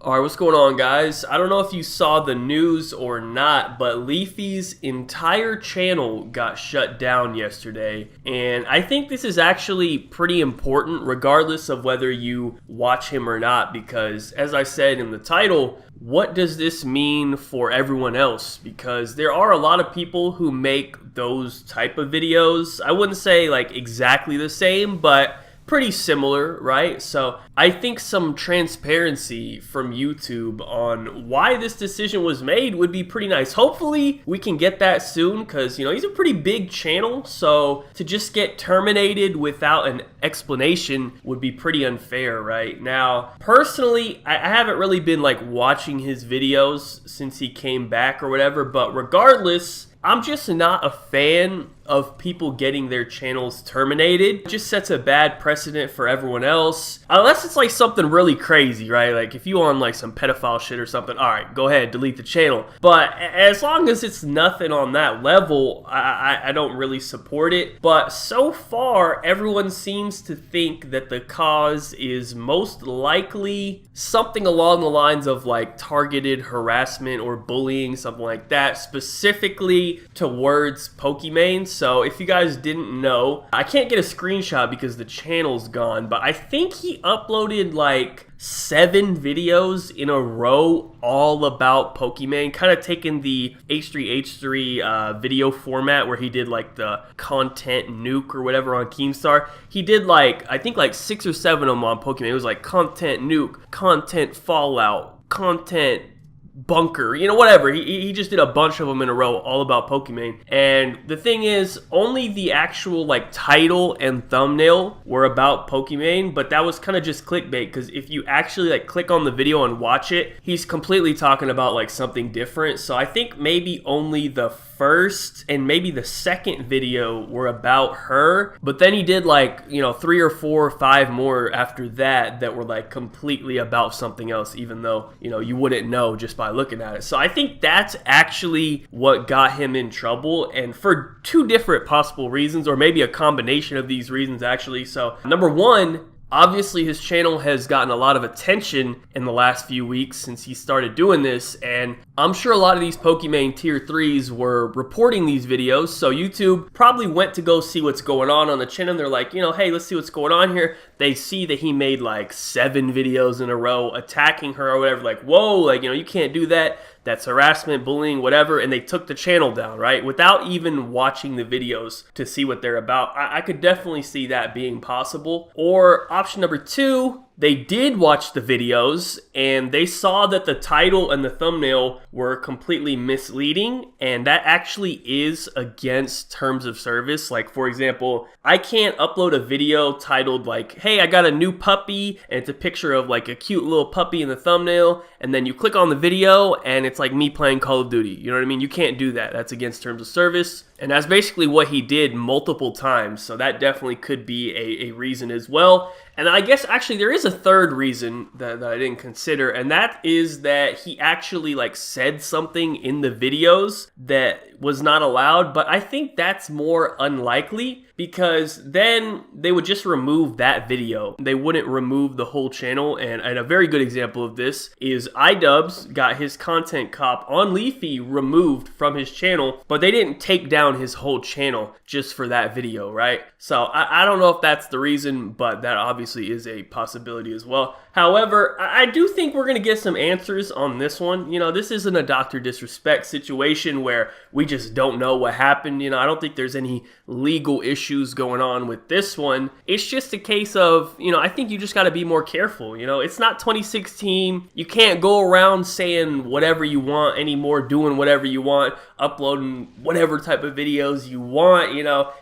Alright, what's going on, guys? I don't know if you saw the news or not, but Leafy's entire channel got shut down yesterday. And I think this is actually pretty important, regardless of whether you watch him or not, because as I said in the title, what does this mean for everyone else? Because there are a lot of people who make those type of videos. I wouldn't say like exactly the same, but pretty similar, right? So I think some transparency from YouTube on why this decision was made would be pretty nice. Hopefully we can get that soon, because he's a pretty big channel, so to just get terminated without an explanation would be pretty unfair. Right now, personally, I haven't really been like watching his videos since he came back or whatever, but regardless, I'm just not a fan of people getting their channels terminated. It just sets a bad precedent for everyone else. Unless it's like something really crazy, right? Like if you on like some pedophile shit or something, all right, go ahead, delete the channel. But as long as it's nothing on that level, I don't really support it. But so far, everyone seems to think that the cause is most likely something along the lines of like targeted harassment or bullying, something like that, specifically towards Pokimane. So if you guys didn't know, I can't get a screenshot because the channel's gone, but I think he uploaded like 7 videos in a row all about Pokimane, kind of taking the H3H3 video format where he did like the content nuke or whatever on Keemstar. He did like, I think like 6 or 7 of them on Pokimane. It was like content nuke, content fallout, content bunker, whatever. He just did a bunch of them in a row all about Pokimane. And the thing is, only the actual like title and thumbnail were about Pokimane, but that was kind of just clickbait, because if you actually like click on the video and watch it, he's completely talking about like something different. So I think maybe only the first and maybe the second video were about her, but then he did like 3 or 4 or 5 more after that were like completely about something else, even though you wouldn't know just by looking at it. So I think that's actually what got him in trouble, and for 2 different possible reasons, or maybe a combination of these reasons actually. So number one, obviously his channel has gotten a lot of attention in the last few weeks since he started doing this, and I'm sure a lot of these Pokimane tier 3s were reporting these videos, so YouTube probably went to go see what's going on the channel. They're like, hey, let's see what's going on here. They see that he made like 7 videos in a row attacking her or whatever, like, whoa, like, you can't do that. That's harassment, bullying, whatever, and they took the channel down, right? Without even watching the videos to see what they're about. I could definitely see that being possible. Or option number 2, they did watch the videos and they saw that the title and the thumbnail were completely misleading, and that actually is against terms of service. Like, for example, I can't upload a video titled like, hey, I got a new puppy, and it's a picture of like a cute little puppy in the thumbnail, and then you click on the video and it's like me playing Call of Duty. You know what I mean? You can't do that. That's against terms of service. And that's basically what he did multiple times. So that definitely could be a reason as well. And I guess actually there is a third reason that I didn't consider, and that is that he actually like said something in the videos that was not allowed. But I think that's more unlikely, because then they would just remove that video. They wouldn't remove the whole channel. And a very good example of this is iDubbbz got his content cop on Leafy removed from his channel, but they didn't take down his whole channel just for that video, right? So I don't know if that's the reason, but that obviously is a possibility as well. However, I do think we're going to get some answers on this one. This isn't a Dr. Disrespect situation where we just don't know what happened. I don't think there's any legal issues going on with this one. It's just a case of, I think you just got to be more careful. It's not 2016. You can't go around saying whatever you want anymore, doing whatever you want, uploading whatever type of videos you want.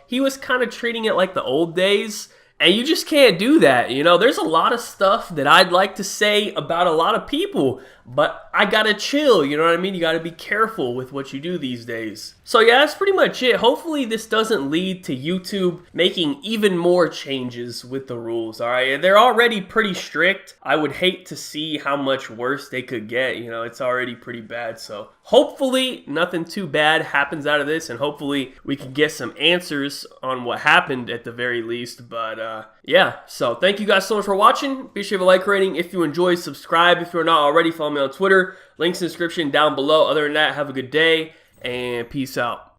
He was kind of treating it like the old days. And you just can't do that. There's a lot of stuff that I'd like to say about a lot of people, but I gotta chill, you know what I mean? You gotta be careful with what you do these days. So yeah, that's pretty much it. Hopefully this doesn't lead to YouTube making even more changes with the rules, alright? They're already pretty strict. I would hate to see how much worse they could get. It's already pretty bad. So hopefully nothing too bad happens out of this, and hopefully we can get some answers on what happened at the very least. But yeah, so thank you guys so much for watching. Be sure to leave a like rating if you enjoyed. Subscribe if you're not already. Follow me on Twitter. Links in the description down below. Other than that, have a good day and peace out.